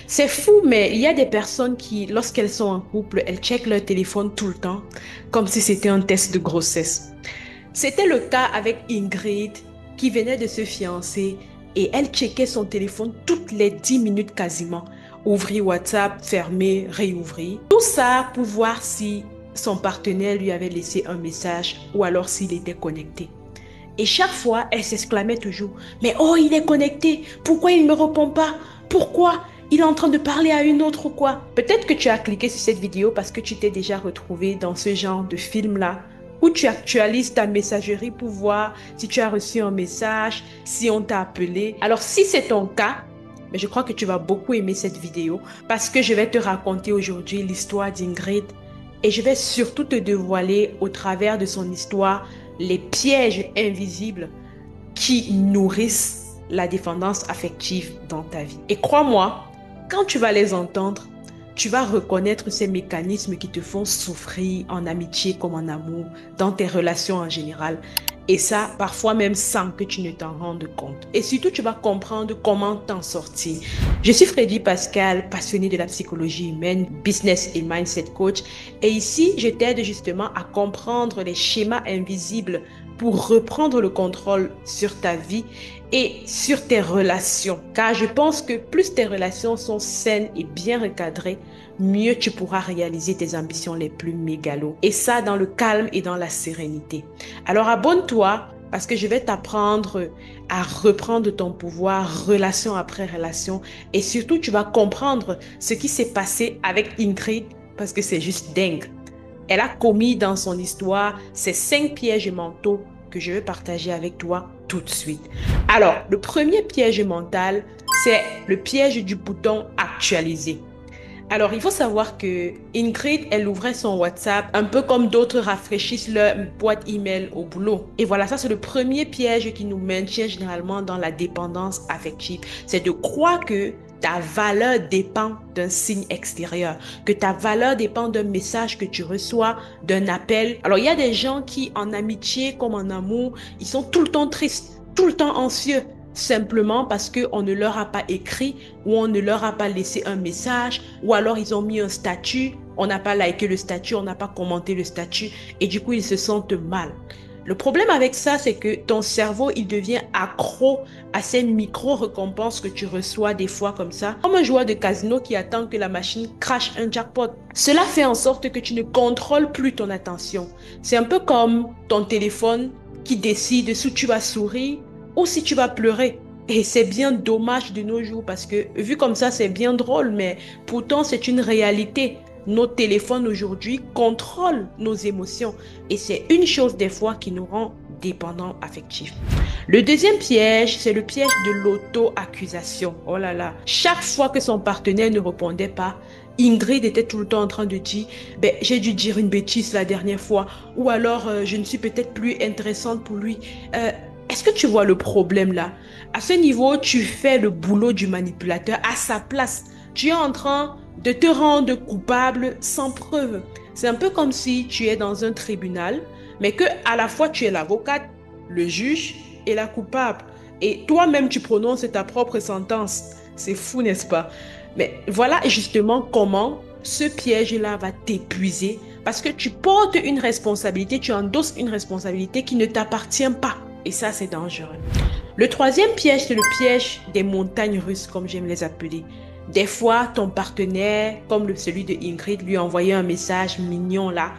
C'est fou, mais il y a des personnes qui, lorsqu'elles sont en couple, elles checkent leur téléphone tout le temps, comme si c'était un test de grossesse. C'était le cas avec Ingrid, qui venait de se fiancer et elle checkait son téléphone toutes les 10 minutes quasiment. Ouvrir WhatsApp, fermer, réouvrir. Tout ça pour voir si son partenaire lui avait laissé un message ou alors s'il était connecté. Et chaque fois, elle s'exclamait toujours, mais oh, il est connecté, pourquoi il ne me répond pas? Pourquoi il est en train de parler à une autre ou quoi? Peut-être que tu as cliqué sur cette vidéo parce que tu t'es déjà retrouvé dans ce genre de film-là, où tu actualises ta messagerie pour voir si tu as reçu un message, si on t'a appelé. Alors si c'est ton cas, mais je crois que tu vas beaucoup aimer cette vidéo parce que je vais te raconter aujourd'hui l'histoire d'Ingrid et je vais surtout te dévoiler au travers de son histoire les pièges invisibles qui nourrissent la dépendance affective dans ta vie. Et crois-moi, quand tu vas les entendre, tu vas reconnaître ces mécanismes qui te font souffrir en amitié comme en amour, dans tes relations en général. Et ça, parfois même sans que tu ne t'en rendes compte. Et surtout, tu vas comprendre comment t'en sortir. Je suis Freddy Pascal, passionnée de la psychologie humaine, business et mindset coach. Et ici, je t'aide justement à comprendre les schémas invisibles pour reprendre le contrôle sur ta vie et sur tes relations. Car je pense que plus tes relations sont saines et bien recadrées, mieux tu pourras réaliser tes ambitions les plus mégalos. Et ça dans le calme et dans la sérénité. Alors abonne-toi parce que je vais t'apprendre à reprendre ton pouvoir relation après relation. Et surtout, tu vas comprendre ce qui s'est passé avec Ingrid parce que c'est juste dingue. Elle a commis dans son histoire ces 5 pièges mentaux que je vais partager avec toi tout de suite. Alors, le premier piège mental, c'est le piège du bouton actualiser. Alors, il faut savoir que Ingrid, elle ouvrait son WhatsApp un peu comme d'autres rafraîchissent leur boîte email au boulot. Et voilà, ça c'est le premier piège qui nous maintient généralement dans la dépendance affective. C'est de croire que ta valeur dépend d'un signe extérieur, que ta valeur dépend d'un message que tu reçois, d'un appel. Alors, il y a des gens qui, en amitié comme en amour, ils sont tout le temps tristes, tout le temps anxieux, simplement parce qu'on ne leur a pas écrit ou on ne leur a pas laissé un message ou alors ils ont mis un statut, on n'a pas liké le statut, on n'a pas commenté le statut et du coup ils se sentent mal. Le problème avec ça, c'est que ton cerveau, il devient accro à ces micro-récompenses que tu reçois des fois comme ça, comme un joueur de casino qui attend que la machine crache un jackpot. Cela fait en sorte que tu ne contrôles plus ton attention. C'est un peu comme ton téléphone qui décide si tu vas sourire ou si tu vas pleurer. Et c'est bien dommage de nos jours parce que vu comme ça, c'est bien drôle, mais pourtant c'est une réalité. Nos téléphones aujourd'hui contrôlent nos émotions et c'est une chose des fois qui nous rend dépendants affectifs. Le deuxième piège, c'est le piège de l'auto-accusation. Oh là là, chaque fois que son partenaire ne répondait pas, Ingrid était tout le temps en train de dire, ben, j'ai dû dire une bêtise la dernière fois ou alors je ne suis peut-être plus intéressante pour lui. Est-ce que tu vois le problème là? À ce niveau, tu fais le boulot du manipulateur à sa place. Tu es en train de te rendre coupable sans preuve. C'est un peu comme si tu es dans un tribunal, mais que à la fois tu es l'avocate, le juge et la coupable. Et toi-même, tu prononces ta propre sentence. C'est fou, n'est-ce pas? Mais voilà justement comment ce piège-là va t'épuiser parce que tu portes une responsabilité, tu endosses une responsabilité qui ne t'appartient pas. Et ça, c'est dangereux. Le troisième piège, c'est le piège des montagnes russes, comme j'aime les appeler. Des fois, ton partenaire, comme celui de Ingrid, lui envoyait un message mignon là.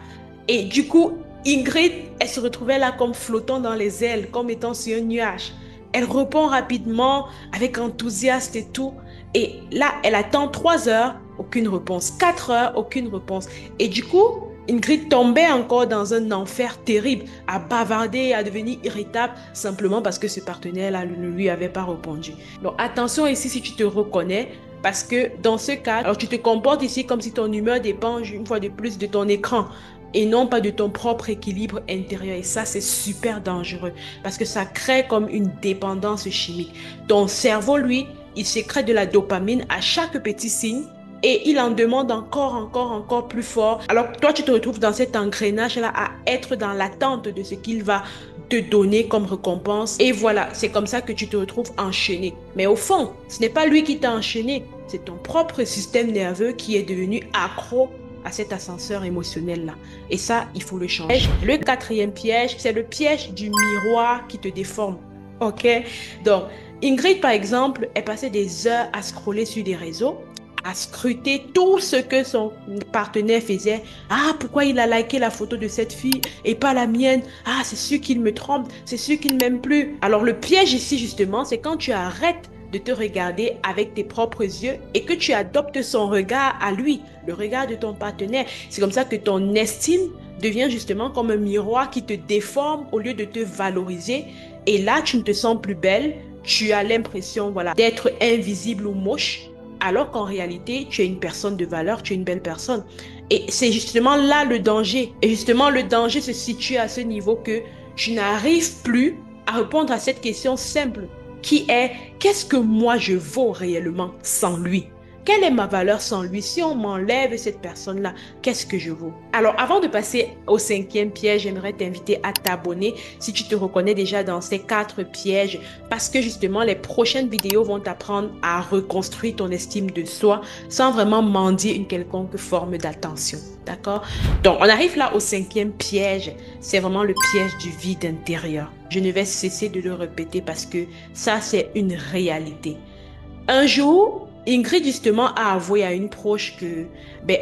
Et du coup, Ingrid, elle se retrouvait là comme flottant dans les ailes, comme étant sur un nuage. Elle répond rapidement, avec enthousiasme et tout. Et là, elle attend 3 heures, aucune réponse. 4 heures, aucune réponse. Et du coup, Ingrid tombait encore dans un enfer terrible, à bavarder, à devenir irritable, simplement parce que ce partenaire-là ne lui avait pas répondu. Donc attention ici si tu te reconnais, parce que dans ce cas, alors tu te comportes ici comme si ton humeur dépend une fois de plus de ton écran et non pas de ton propre équilibre intérieur. Et ça, c'est super dangereux parce que ça crée comme une dépendance chimique. Ton cerveau, lui, il sécrète de la dopamine à chaque petit signe et il en demande encore plus fort. Alors toi, tu te retrouves dans cet engrenage-là à être dans l'attente de ce qu'il va te donner comme récompense. Et voilà, c'est comme ça que tu te retrouves enchaîné. Mais au fond, ce n'est pas lui qui t'a enchaîné. c'est ton propre système nerveux qui est devenu accro à cet ascenseur émotionnel-là. Et ça, il faut le changer. Le quatrième piège, c'est le piège du miroir qui te déforme. OK? Donc, Ingrid, par exemple, est passée des heures à scroller sur des réseaux, à scruter tout ce que son partenaire faisait. Ah, pourquoi il a liké la photo de cette fille et pas la mienne? Ah, c'est sûr qu'il me trompe, c'est sûr qu'il m'aime plus. Alors, le piège ici, justement, c'est quand tu arrêtes de te regarder avec tes propres yeux et que tu adoptes son regard à lui, le regard de ton partenaire. C'est comme ça que ton estime devient justement comme un miroir qui te déforme au lieu de te valoriser. Et là, tu ne te sens plus belle, tu as l'impression, voilà, d'être invisible ou moche, alors qu'en réalité, tu es une personne de valeur, tu es une belle personne. Et c'est justement là le danger. Et justement, le danger se situe à ce niveau que tu n'arrives plus à répondre à cette question simple qui est: qu'est-ce que moi je vaux réellement sans lui? Quelle est ma valeur sans lui? Si on m'enlève cette personne-là, qu'est-ce que je vaux? Alors, avant de passer au cinquième piège, j'aimerais t'inviter à t'abonner si tu te reconnais déjà dans ces 4 pièges, parce que justement, les prochaines vidéos vont t'apprendre à reconstruire ton estime de soi sans vraiment mendier une quelconque forme d'attention. D'accord? Donc, on arrive là au cinquième piège. C'est vraiment le piège du vide intérieur. Je ne vais cesser de le répéter parce que ça, c'est une réalité. Un jour, Ingrid justement a avoué à une proche que,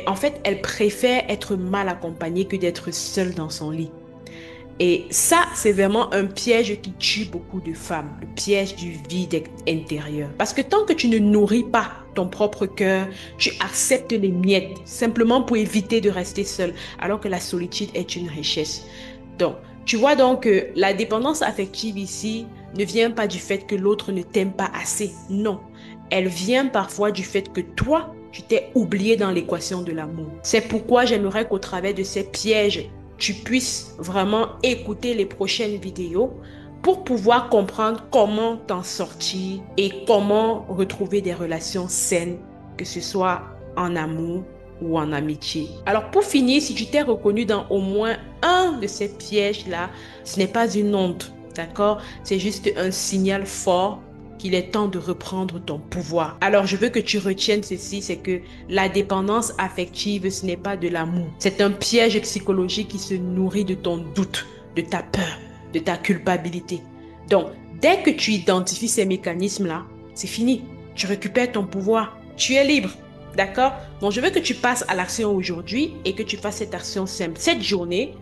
en fait, elle préfère être mal accompagnée que d'être seule dans son lit. Et ça, c'est vraiment un piège qui tue beaucoup de femmes, le piège du vide intérieur. Parce que tant que tu ne nourris pas ton propre cœur, tu acceptes les miettes simplement pour éviter de rester seule, alors que la solitude est une richesse. Donc, tu vois donc que la dépendance affective ici ne vient pas du fait que l'autre ne t'aime pas assez. Non, elle vient parfois du fait que toi, tu t'es oublié dans l'équation de l'amour. C'est pourquoi j'aimerais qu'au travers de ces pièges, tu puisses vraiment écouter les prochaines vidéos pour pouvoir comprendre comment t'en sortir et comment retrouver des relations saines, que ce soit en amour ou en amitié. Alors pour finir, si tu t'es reconnu dans au moins un de ces pièges-là, ce n'est pas une honte, d'accord? C'est juste un signal fort qu'il est temps de reprendre ton pouvoir. Alors je veux que tu retiennes ceci, c'est que la dépendance affective, ce n'est pas de l'amour. C'est un piège psychologique qui se nourrit de ton doute, de ta peur, de ta culpabilité. Donc, dès que tu identifies ces mécanismes-là, c'est fini. Tu récupères ton pouvoir. Tu es libre. D'accord? Donc, je veux que tu passes à l'action aujourd'hui et que tu fasses cette action simple. Cette journée,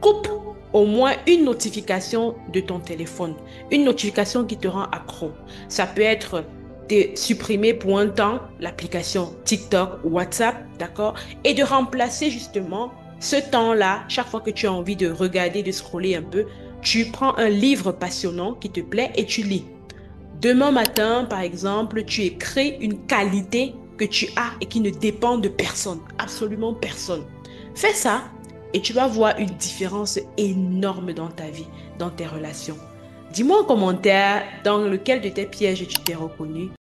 coupe au moins une notification de ton téléphone. Une notification qui te rend accro. Ça peut être de supprimer pour un temps l'application TikTok ou WhatsApp, d'accord? Et de remplacer justement ce temps-là, chaque fois que tu as envie de regarder, de scroller un peu, tu prends un livre passionnant qui te plaît et tu lis. Demain matin, par exemple, tu écris une qualité que tu as et qui ne dépend de personne, absolument personne. Fais ça et tu vas voir une différence énorme dans ta vie, dans tes relations. Dis-moi en commentaire dans lequel de tes pièges tu t'es reconnu.